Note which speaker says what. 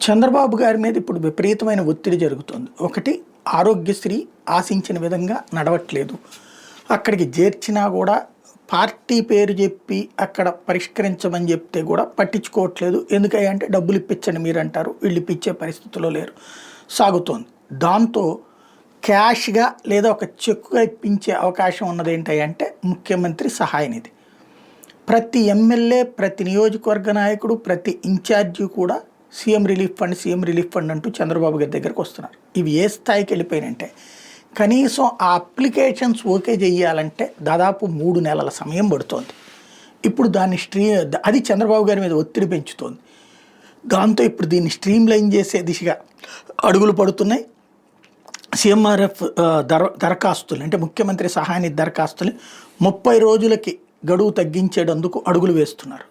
Speaker 1: చంద్రబాబు గారి మీద ఇప్పుడు విపరీతమైన ఒత్తిడి జరుగుతుంది. ఒకటి, ఆరోగ్యశ్రీ ఆశించిన విధంగా నడవట్లేదు. అక్కడికి చేర్చినా కూడా పార్టీ పేరు చెప్పి అక్కడ పరిష్కరించమని చెప్తే కూడా పట్టించుకోవట్లేదు. ఎందుకంటే డబ్బులు ఇప్పించండి మీరు అంటారు, వీళ్ళు ఇప్పించే పరిస్థితిలో లేరు, సాగుతోంది. దాంతో క్యాష్గా లేదా ఒక చెక్కుగా ఇప్పించే అవకాశం ఉన్నది ఏంటంటే ముఖ్యమంత్రి సహాయ నిధి. ప్రతి ఎమ్మెల్యే, ప్రతి నియోజకవర్గ నాయకుడు, ప్రతి ఇన్ఛార్జి కూడా సీఎం రిలీఫ్ ఫండ్ అంటూ చంద్రబాబు గారి దగ్గరికి వస్తున్నారు. ఇవి ఏ స్థాయికి వెళ్ళిపోయినంటే కనీసం ఆ అప్లికేషన్స్ ఓకే చేయాలంటే దాదాపు 3 నెలల సమయం పడుతోంది. ఇప్పుడు దాన్ని అది చంద్రబాబు గారి మీద ఒత్తిడి పెంచుతోంది. దాంతో ఇప్పుడు దీన్ని స్ట్రీమ్లైన్ చేసే దిశగా అడుగులు పడుతున్నాయి. సీఎంఆర్ఎఫ్ దరఖాస్తులు అంటే ముఖ్యమంత్రి సహాయ నిధి దరఖాస్తులు 30 రోజులకి గడువు తగ్గించేటందుకు అడుగులు వేస్తున్నారు.